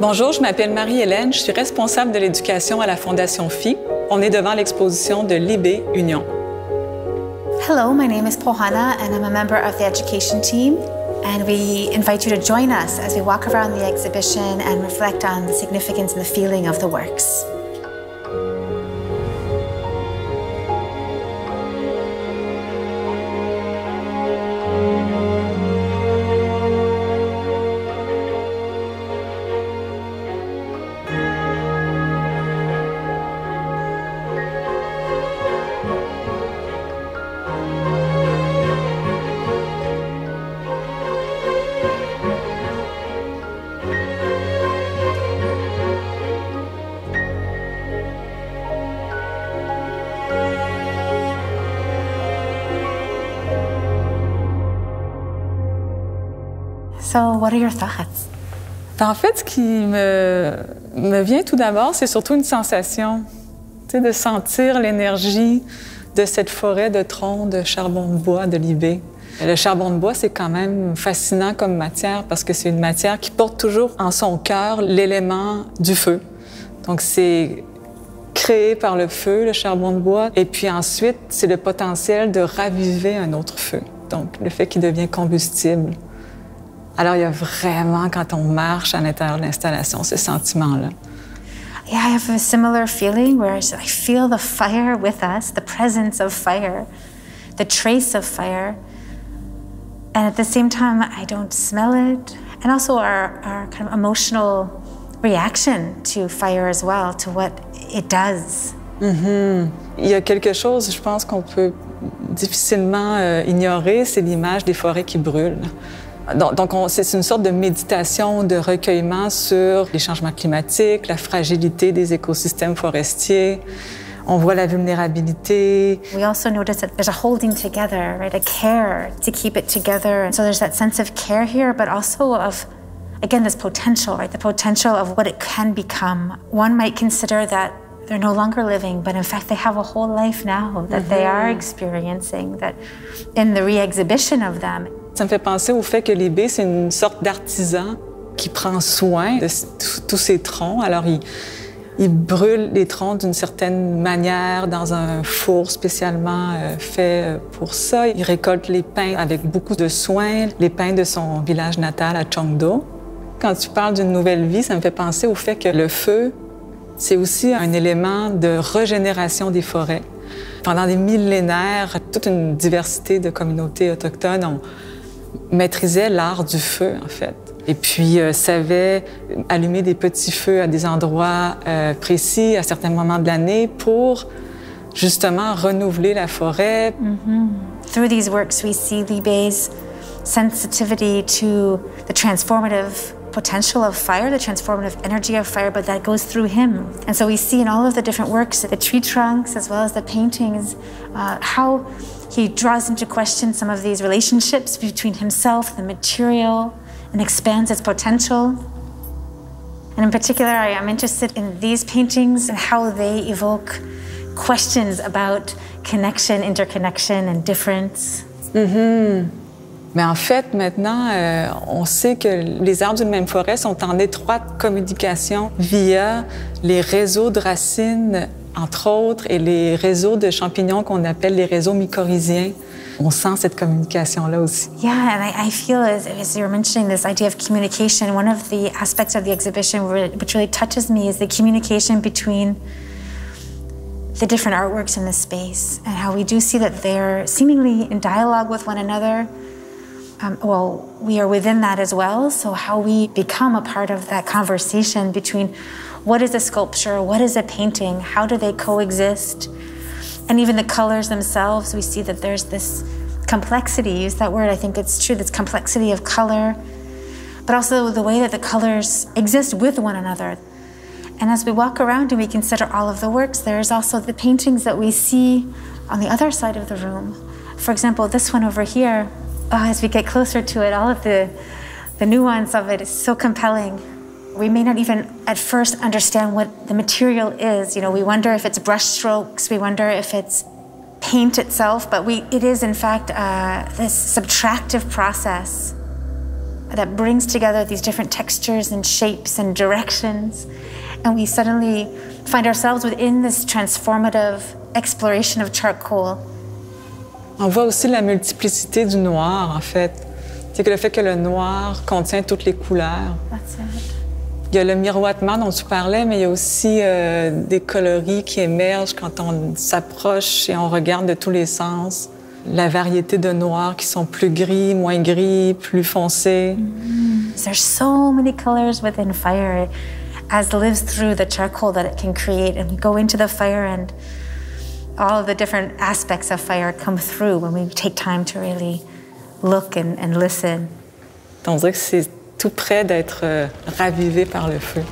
Bonjour, je m'appelle Marie-Hélène, je suis responsable de l'éducation à la Fondation Phi. On est devant l'exposition de Libé Union. Hello, my name is Pohana and I'm a member of the education team. And we invite you to join us as we walk around the exhibition and reflect on the significance and the feeling of the works. So, what are your thoughts? En fait, ce qui me vient tout d'abord, c'est surtout une sensation, de sentir l'énergie de cette forêt de troncs de charbon de bois de Libé. Le charbon de bois, c'est quand même fascinant comme matière parce que c'est une matière qui porte toujours en son cœur l'élément du feu. Donc, c'est créé par le feu, le charbon de bois, et puis ensuite, c'est le potentiel de raviver un autre feu. Donc, le fait qu'il devient combustible. Alors, il y a vraiment, quand on marche à l'intérieur de l'installation, ce sentiment-là. Yeah, I have a similar feeling where I feel the fire with us, the presence of fire, the trace of fire. And at the same time, I don't smell it. And also our kind of emotional reaction to fire as well, to what it does. Il y a quelque chose, je pense, qu'on peut difficilement ignorer, c'est l'image des forêts qui brûlent. Donc c'est une sorte de méditation, de recueillement sur les changements climatiques, la fragilité des écosystèmes forestiers. On voit la vulnérabilité. We also notice that there's a holding together, right? A care to keep it together. And so there's that sense of care here, but also of, again, this potential, right? The potential of what it can become. One might consider that they're no longer living, but in fact they have a whole life now that they are experiencing, that in the re-exhibition of them. Ça me fait penser au fait que Libé, c'est une sorte d'artisan qui prend soin de tous ces troncs. Alors, il brûle les troncs d'une certaine manière dans un four spécialement fait pour ça. Il récolte les pins avec beaucoup de soin, les pins de son village natal à Chongdo. Quand tu parles d'une nouvelle vie, ça me fait penser au fait que le feu, c'est aussi un élément de régénération des forêts. Pendant des millénaires, toute une diversité de communautés autochtones maîtrisait l'art du feu, en fait. Et puis, savait allumer des petits feux à des endroits précis, à certains moments de l'année, pour justement renouveler la forêt. Through these works, we see Libé's sensitivity to the transformative potential of fire, the transformative energy of fire, but that goes through him. And so we see in all of the different works, the tree trunks as well as the paintings, how he draws into question some of these relationships between himself, the material, and expands its potential. And in particular, I am interested in these paintings and how they evoke questions about connection, interconnection, and difference. Mais en fait, maintenant, on sait que les arbres d'une même forêt sont en étroite communication via les réseaux de racines, entre autres, et les réseaux de champignons qu'on appelle les réseaux mycorhiziens. On sent cette communication-là aussi. Yeah, and I feel as you're mentioning this idea of communication, one of the aspects of the exhibition which really touches me is the communication between the different artworks in the space and how we do see that they're seemingly in dialogue with one another. Well, we are within that as well, so how we become a part of that conversation between what is a sculpture, what is a painting, how do they coexist? And even the colors themselves, we see that there's this complexity, use that word, I think it's true, this complexity of color, but also the way that the colors exist with one another. And as we walk around and we consider all of the works, there's also the paintings that we see on the other side of the room. For example, this one over here, as we get closer to it, all of the nuance of it is so compelling. We may not even at first understand what the material is. You know, we wonder if it's brush strokes, we wonder if it's paint itself, but it is in fact this subtractive process that brings together these different textures and shapes and directions. And we suddenly find ourselves within this transformative exploration of charcoal. On voit aussi la multiplicité du noir, en fait. C'est que le fait que le noir contient toutes les couleurs. That's it. Il y a le miroitement dont tu parlais, mais il y a aussi des coloris qui émergent quand on s'approche et on regarde de tous les sens. La variété de noirs qui sont plus gris, moins gris, plus foncés. There's so many colors within fire as lives through the charcoal that it can create. And we go into the fire and all of the different aspects of fire come through when we take time to really look and listen. On dirait que c'est tout près d'être ravivé par le feu.